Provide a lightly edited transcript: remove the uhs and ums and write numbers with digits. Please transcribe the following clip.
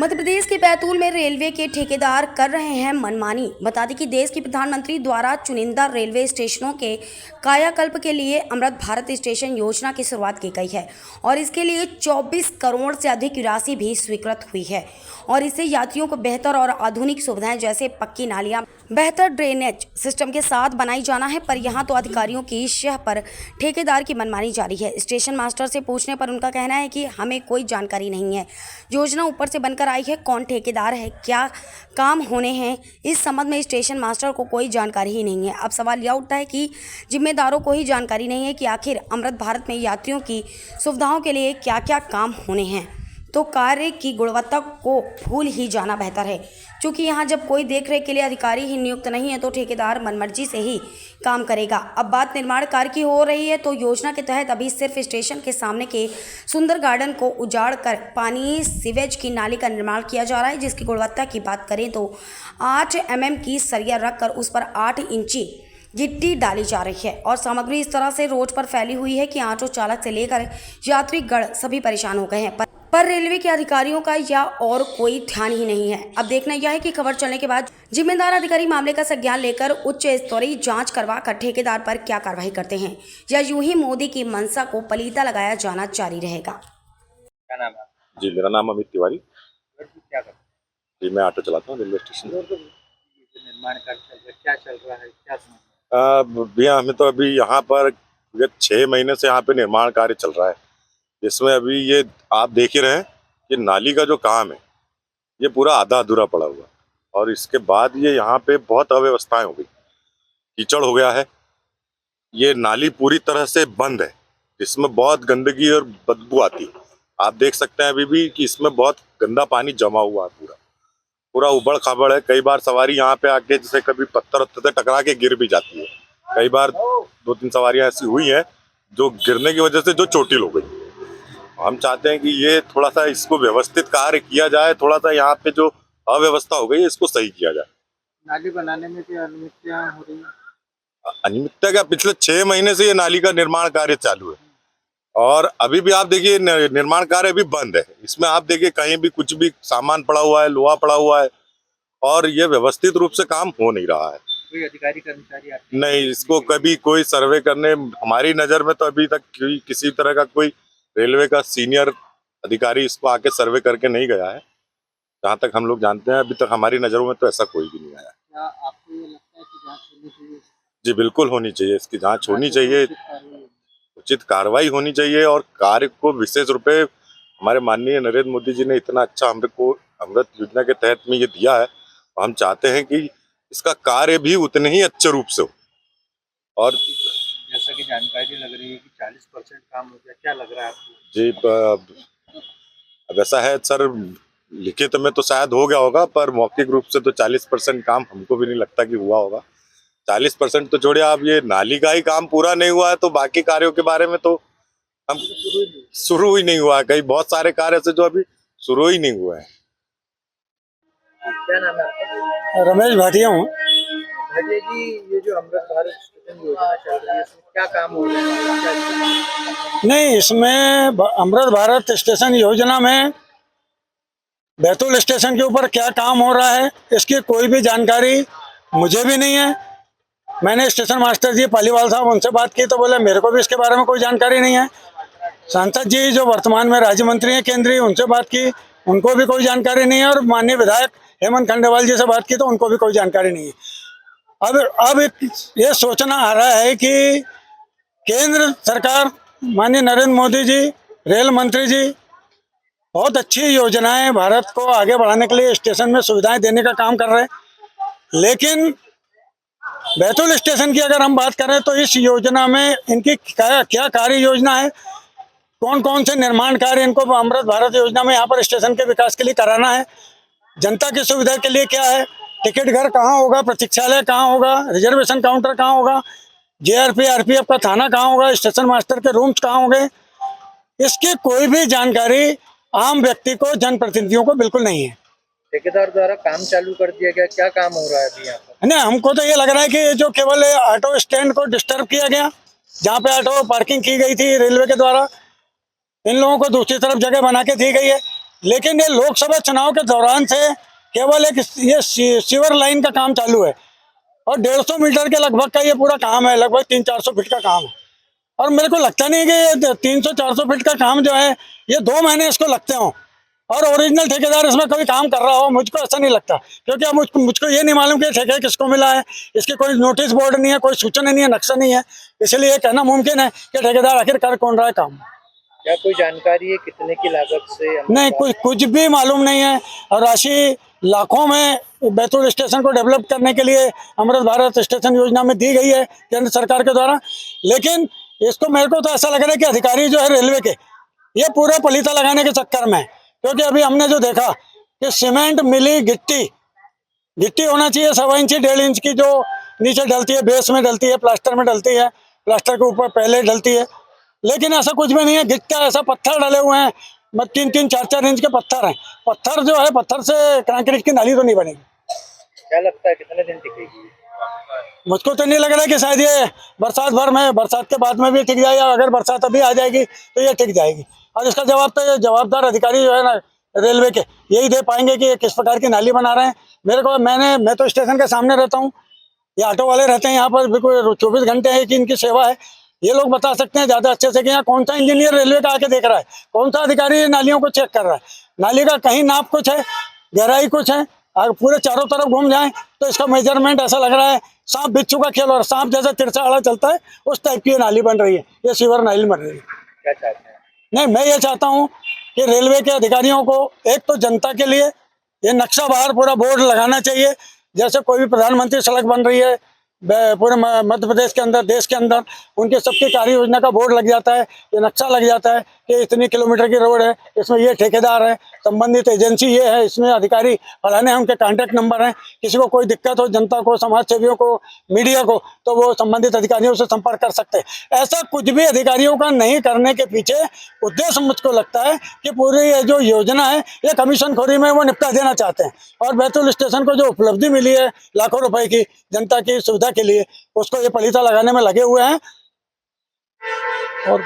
मध्य प्रदेश के बैतूल में रेलवे के ठेकेदार कर रहे हैं मनमानी। बता दें कि देश के प्रधानमंत्री द्वारा चुनिंदा रेलवे स्टेशनों के कायाकल्प के लिए अमृत भारत स्टेशन योजना की शुरुआत की गई है और इसके लिए 24 करोड़ से अधिक राशि भी स्वीकृत हुई है और इससे यात्रियों को बेहतर और आधुनिक सुविधाएं जैसे पक्की नालियां, बेहतर ड्रेनेज सिस्टम के साथ बनाई जाना है। पर यहां तो अधिकारियों की शह पर ठेकेदार की मनमानी जारी है। स्टेशन मास्टर से पूछने पर उनका कहना है कि हमें कोई जानकारी नहीं है, योजना ऊपर से बनकर आई है, कौन ठेकेदार है, क्या काम होने हैं, इस संबंध में स्टेशन मास्टर को कोई जानकारी ही नहीं है। अब सवाल यह उठता है कि जिम्मेदारों को ही जानकारी नहीं है कि आखिर अमृत भारत में यात्रियों की सुविधाओं के लिए क्या क्या काम होने हैं। तो कार्य की गुणवत्ता को भूल ही जाना बेहतर है, क्योंकि यहाँ जब कोई देखरेख के लिए अधिकारी ही नियुक्त नहीं है तो ठेकेदार मनमर्जी से ही काम करेगा। अब बात निर्माण कार्य की हो रही है तो योजना के तहत अभी सिर्फ स्टेशन के सामने के सुंदर गार्डन को उजाड़ कर पानी सीवेज की नाली का निर्माण किया जा रहा है, जिसकी गुणवत्ता की बात करें तो 8 mm की सरिया रखकर उस पर 8 इंची गिट्टी डाली जा रही है और सामग्री इस तरह से रोड पर फैली हुई है कि ऑटो चालक से लेकर यात्रीगण सभी परेशान हो गए हैं। पर रेलवे के अधिकारियों का या और कोई ध्यान ही नहीं है। अब देखना यह है कि खबर चलने के बाद जिम्मेदार अधिकारी मामले का संज्ञान लेकर उच्च स्तरीय जांच करवा कर ठेकेदार पर क्या कार्रवाई करते हैं या यूं ही मोदी की मंशा को पलीता लगाया जाना जारी रहेगा। क्या नाम है? जी, मेरा नाम अमित तिवारी। क्या करते हैं? जी, मैं ऑटो चलाता हूँ रेलवे स्टेशन। निर्माण कार्य चल रहा है, क्या चल रहा है, क्या समझ भैया हमें तो अभी यहाँ पर विगत 6 महीने से यहाँ पे निर्माण कार्य चल रहा है, जिसमें अभी ये आप देख ही रहे हैं कि नाली का जो काम है ये पूरा आधा अधूरा पड़ा हुआ और इसके बाद ये यहाँ पे बहुत अव्यवस्थाएं हो गई, कीचड़ हो गया है। ये नाली पूरी तरह से बंद है, जिसमें बहुत गंदगी और बदबू आती है। आप देख सकते हैं अभी भी कि इसमें बहुत गंदा पानी जमा हुआ है, पूरा उबड़ खाबड़ है। कई बार सवारी यहाँ पे आके जैसे कभी पत्थर से टकरा के गिर भी जाती है। कई बार 2-3 सवारियां ऐसी हुई हैं जो गिरने की वजह से जो चोटिल हो गई। हम चाहते हैं कि ये थोड़ा सा इसको व्यवस्थित कार्य किया जाए, थोड़ा सा यहाँ पे जो अव्यवस्था हो गई है इसको सही किया जाए। नाली बनाने में क्या अनियमितताएं हो रही है? अनियमितता क्या, पिछले 6 महीने से ये नाली का निर्माण कार्य चालू है और अभी भी आप देखिए निर्माण कार्य भी बंद है। इसमें आप देखिए कहीं भी कुछ भी सामान पड़ा हुआ है, लोहा पड़ा हुआ है और ये व्यवस्थित रूप से काम हो नहीं रहा है। कोई अधिकारी कर्मचारी नहीं, इसको कभी कोई सर्वे करने हमारी नज़र में तो अभी तक किसी तरह का कोई रेलवे का सीनियर अधिकारी इसको आके सर्वे करके नहीं गया है। जहाँ तक हम लोग जानते हैं अभी तक हमारी नज़रों में तो ऐसा कोई भी नहीं आया। क्या आपको ये लगता है कि जांच होनी चाहिए? जी बिल्कुल होनी चाहिए, इसकी जांच होनी चाहिए, उचित कार्रवाई होनी चाहिए और कार्य को विशेष रूप से हमारे माननीय नरेंद्र मोदी जी ने इतना अच्छा हमको अमृत योजना के तहत में ये दिया है। हम चाहते हैं कि इसका कार्य भी उतने ही अच्छे रूप से हो। और जैसा कि जानकारी लग रही है कि 40% काम हो गया, क्या लग रहा है आपको? जी अब ऐसा है सर, लिखित में तो शायद हो गया होगा पर मौखिक रूप से तो 40% काम हमको भी नहीं लगता कि हुआ होगा। 40% तो छोड़िए, आप ये नाली का ही काम पूरा नहीं हुआ है तो बाकी कार्यों के बारे में तो हम शुरू ही नहीं हुआ है। कई बहुत सारे कार्य से जो अभी शुरू ही नहीं हुए हैं। क्या नाम है आपका? रमेश भाटिया हूँ। भाटिया जी, ये जो अमृत भारत स्टेशन योजना चल रही है इसमें क्या काम हो रहा है? नहीं, इसमें अमृत भारत स्टेशन योजना में बैतूल स्टेशन के ऊपर क्या काम हो रहा है इसकी कोई भी जानकारी मुझे भी नहीं है। मैंने स्टेशन मास्टर जी पालीवाल साहब उनसे बात की तो बोले मेरे को भी इसके बारे में कोई जानकारी नहीं है। सांसद जी जो वर्तमान में राज्य मंत्री हैं केंद्रीय, उनसे बात की, उनको भी कोई जानकारी नहीं है और माननीय विधायक हेमंत खंडेवाल जी से बात की तो उनको भी कोई जानकारी नहीं है। अब ये सोचना आ रहा है कि केंद्र सरकार माननीय नरेंद्र मोदी जी, रेल मंत्री जी बहुत अच्छी योजनाएं भारत को आगे बढ़ाने के लिए स्टेशन में सुविधाएं देने का काम कर रहे हैं, लेकिन बैतूल स्टेशन की अगर हम बात करें तो इस योजना में इनकी क्या कार्य योजना है, कौन कौन से निर्माण कार्य इनको अमृत भारत योजना में यहाँ पर स्टेशन के विकास के लिए कराना है, जनता की सुविधा के लिए क्या है, टिकट घर कहाँ होगा, प्रतीक्षालय कहाँ होगा, रिजर्वेशन काउंटर कहाँ होगा, JRP RPF का थाना कहाँ होगा, स्टेशन मास्टर के रूम्स कहाँ होंगे, इसकी कोई भी जानकारी आम व्यक्ति को, जनप्रतिनिधियों को बिल्कुल नहीं है। ठेकेदार द्वारा काम चालू कर दिया गया, क्या काम हो रहा है अभी यहाँ पर? नहीं, हमको तो ये लग रहा है कि जो केवल ऑटो स्टैंड को डिस्टर्ब किया गया, जहाँ पे ऑटो पार्किंग की गई थी रेलवे के द्वारा, इन लोगों को दूसरी तरफ जगह बना के दी गई है। लेकिन ये लोकसभा चुनाव के दौरान से केवल एक ये सीवर लाइन का काम चालू है और 150 मीटर के लगभग का ये पूरा काम है, लगभग 300-400 फीट का काम है। और मेरे को लगता नहीं कि ये 300-400 फीट का काम जो है ये 2 महीने इसको लगते हों और ओरिजिनल ठेकेदार इसमें कभी काम कर रहा हो, मुझको ऐसा नहीं लगता। क्योंकि अब मुझको ये नहीं मालूम कि ठेका किसको मिला है, इसके कोई नोटिस बोर्ड नहीं है, कोई सूचना नहीं है, नक्शा नहीं है, इसलिए ये कहना मुमकिन है कि ठेकेदार आखिर कर कौन रहा है काम। क्या कोई जानकारी है कितने की लागत से? नहीं, कुछ भी मालूम नहीं है। और राशि लाखों में बैतूल स्टेशन को डेवलप करने के लिए अमृत भारत स्टेशन योजना में दी गई है केंद्र सरकार के द्वारा, लेकिन इसको मेरे को तो ऐसा लग रहा है कि अधिकारी जो है रेलवे के ये पूरे पलीता लगाने के चक्कर में है। क्योंकि अभी हमने जो देखा कि सीमेंट मिली गिट्टी होना चाहिए 1.25 इंच 1.5 इंच की, जो नीचे डलती है, बेस में डलती है, प्लास्टर में डलती है, प्लास्टर के ऊपर पहले डलती है, लेकिन ऐसा कुछ भी नहीं है। गिट्टा ऐसा पत्थर डले हुए हैं, 3-3, 4-4 इंच के पत्थर हैं। पत्थर जो है, पत्थर से कंक्रीट की नाली तो नहीं बनेगी। क्या लगता है कितने दिन टिकेगी? मुझको तो नहीं लग रहा है कि शायद ये बरसात भर में, बरसात के बाद में भी टिक जाएगा। अगर बरसात अभी आ जाएगी तो ये टिक जाएगी। और इसका जवाब तो ये जवाबदार अधिकारी जो है ना रेलवे के यही दे पाएंगे कि ये किस प्रकार की नाली बना रहे हैं। मैं तो स्टेशन के सामने रहता हूँ, ये ऑटो वाले रहते हैं यहाँ पर, बिल्कुल 24 घंटे है कि इनकी सेवा है। ये लोग बता सकते हैं ज़्यादा अच्छे से कि यहाँ कौन सा इंजीनियर रेलवे का आके देख रहा है, कौन सा अधिकारी नालियों को चेक कर रहा है। नाली का कहीं नाप कुछ है, गहराई कुछ है, अगर पूरे चारों तरफ घूम जाएं तो इसका मेजरमेंट ऐसा लग रहा है सांप बिच्छू का खेल, और सांप जैसा तिरछा आड़ा चलता है उस टाइप की ये नाली बन रही है, ये सीवर नाली बन रही है। क्या चाहते हैं? नहीं, मैं ये चाहता हूँ कि रेलवे के अधिकारियों को एक तो जनता के लिए ये नक्शा बाहर पूरा बोर्ड लगाना चाहिए। जैसे कोई भी प्रधानमंत्री सड़क बन रही है पूरे मध्य प्रदेश के अंदर, देश के अंदर, उनके सबकी कार्य योजना का बोर्ड लग जाता है, ये नक्शा लग जाता है कि इतनी किलोमीटर की रोड है, इसमें ये ठेकेदार है, संबंधित एजेंसी ये है, इसमें अधिकारी फलाने हैं, उनके कांटेक्ट नंबर हैं। किसी को कोई दिक्कत हो, जनता को, समाज सेवियों को, मीडिया को, तो वो संबंधित अधिकारियों से संपर्क कर सकते हैं। ऐसा कुछ भी अधिकारियों का नहीं करने के पीछे उद्देश्य मुझको लगता है कि पूरी ये जो योजना है ये कमीशनखोरी में वो निपटा देना चाहते हैं। और बैतूल स्टेशन को जो उपलब्धि मिली है लाखों रुपए की जनता की सुविधा के लिए, उसको ये पलीता लगाने में लगे हुए हैं। और